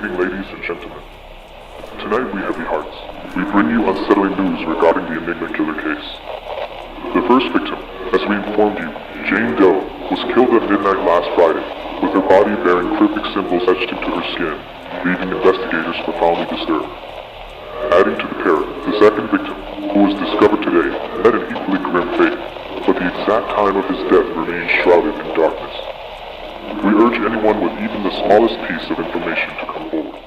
evening, ladies and gentlemen. Tonight we heavy hearts. We bring you unsettling news regarding the Enigma killer case. The first victim, as we informed you, Jane Doe, was killed at midnight last Friday, with her body bearing cryptic symbols etched into her skin, leaving investigators profoundly disturbed. Adding to the pair, the second victim, who was discovered today, met an equally grim fate, but the exact time of his death remains shrouded in darkness. We urge anyone with even the smallest piece of information to come forward.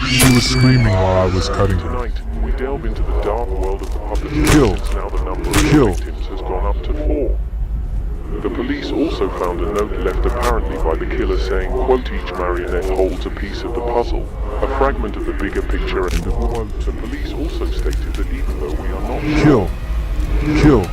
She was screaming while I was cutting her. Tonight, we delve into the dark world of the puppet Kill. since now the number of Kill. victims has gone up to 4. The police also found a note left apparently by the killer saying, quote, each marionette holds a piece of the puzzle, a fragment of the bigger picture, end of quote. The police also stated that even though we are not Kill. Kill.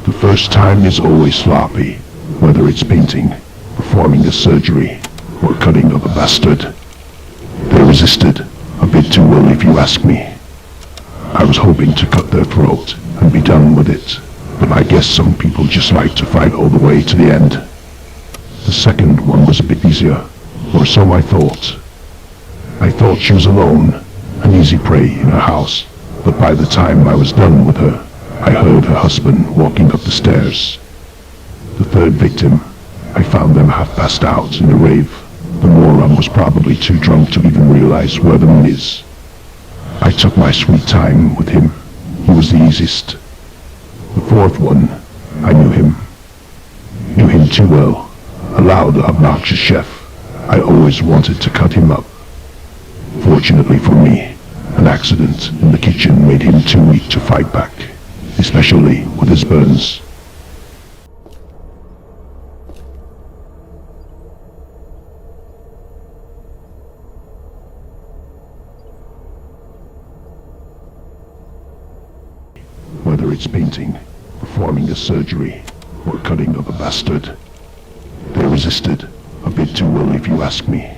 The first time is always sloppy, whether it's painting, performing a surgery, or cutting up a bastard. They resisted, a bit too early if you ask me. I was hoping to cut their throat and be done with it, but I guess some people just like to fight all the way to the end. The second one was a bit easier, or so I thought. I thought she was alone, an easy prey in her house, but by the time I was done with her, I heard her husband walking up the stairs. The third victim, I found them half passed out in a rave. The moron was probably too drunk to even realize where the moon is. I took my sweet time with him. He was the easiest. The fourth one, I knew him. Knew him too well. A loud, obnoxious chef. I always wanted to cut him up. Fortunately for me, an accident in the kitchen made him too weak to fight back, especially with his burns. Whether it's painting, performing a surgery, or cutting up a bastard, they resisted, a bit too well if you ask me.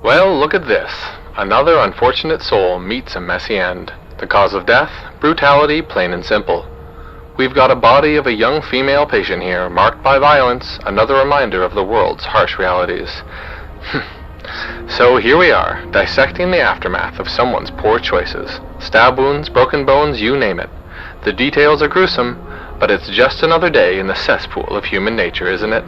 Well, look at this. Another unfortunate soul meets a messy end. The cause of death? Brutality, plain and simple. We've got a body of a young female patient here, marked by violence, another reminder of the world's harsh realities. So here we are, dissecting the aftermath of someone's poor choices. Stab wounds, broken bones, you name it. The details are gruesome, but it's just another day in the cesspool of human nature, isn't it?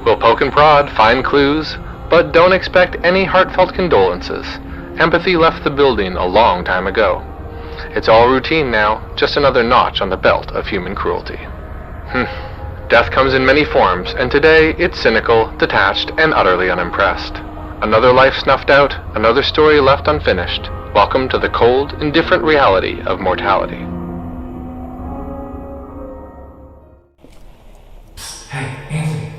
We'll poke and prod, find clues, but don't expect any heartfelt condolences. Empathy left the building a long time ago. It's all routine now, just another notch on the belt of human cruelty. Death comes in many forms, and today it's cynical, detached, and utterly unimpressed. Another life snuffed out, another story left unfinished. Welcome to the cold, indifferent reality of mortality. Hey, Anthony,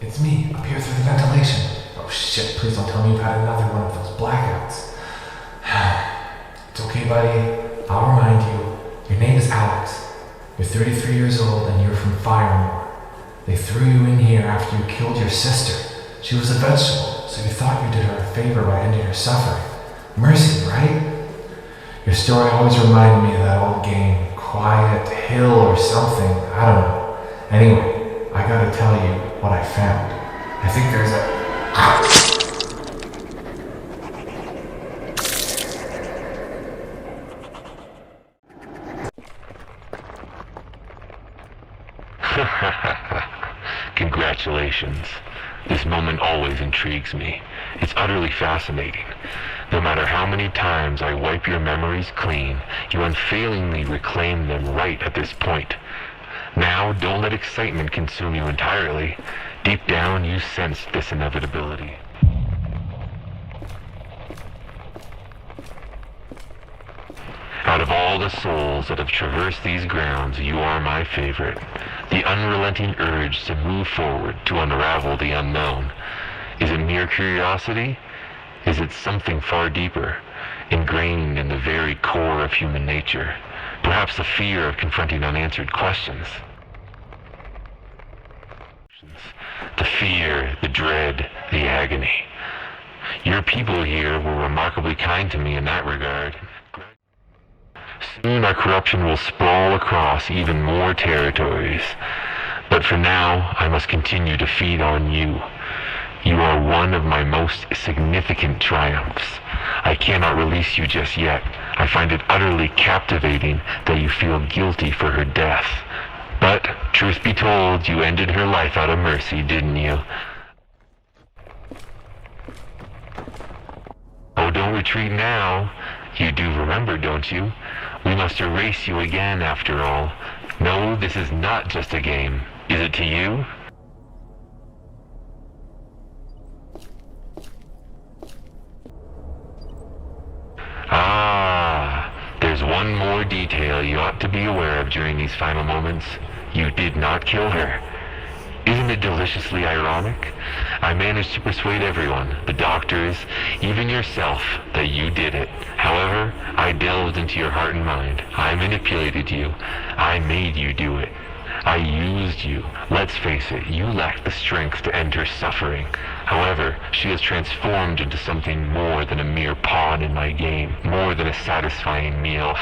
it's me, up here through the ventilation. Oh shit, please don't tell me you've had another one of those blackouts. It's okay, buddy. I'll remind you, your name is Alex. You're 33 years old and you're from Firemore. They threw you in here after you killed your sister. She was a vegetable, so you thought you did her a favor by ending her suffering. Mercy, right? Your story always reminded me of that old game, Quiet Hill or something, I don't know. Anyway, I gotta tell you what I found. I think there's a... Congratulations. This moment always intrigues me. It's utterly fascinating. No matter how many times I wipe your memories clean, you unfailingly reclaim them right at this point. Now, don't let excitement consume you entirely. Deep down, you sense this inevitability. Out of all the souls that have traversed these grounds, you are my favorite. The unrelenting urge to move forward, to unravel the unknown. Is it mere curiosity? Is it something far deeper, ingrained in the very core of human nature? Perhaps the fear of confronting unanswered questions. The fear, the dread, the agony. Your people here were remarkably kind to me in that regard. Soon our corruption will sprawl across even more territories. But for now, I must continue to feed on you. You are one of my most significant triumphs. I cannot release you just yet. I find it utterly captivating that you feel guilty for her death. But, truth be told, you ended her life out of mercy, didn't you? Oh, don't retreat now. You do remember, don't you? We must erase you again, after all. No, this is not just a game. Is it to you? There's one more detail you ought to be aware of during these final moments. You did not kill her. Isn't it deliciously ironic? I managed to persuade everyone, the doctors, even yourself, that you did it. However, I delved into your heart and mind. I manipulated you. I made you do it. I used you. Let's face it, you lack the strength to end her suffering. However, she has transformed into something more than a mere pawn in my game, more than a satisfying meal.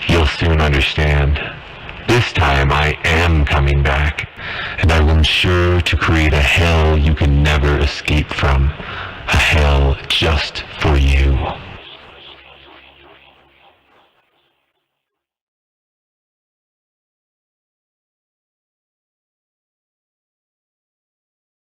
You'll soon understand. This time I am coming back, and I will ensure to create a hell you can never escape from. A hell just for you.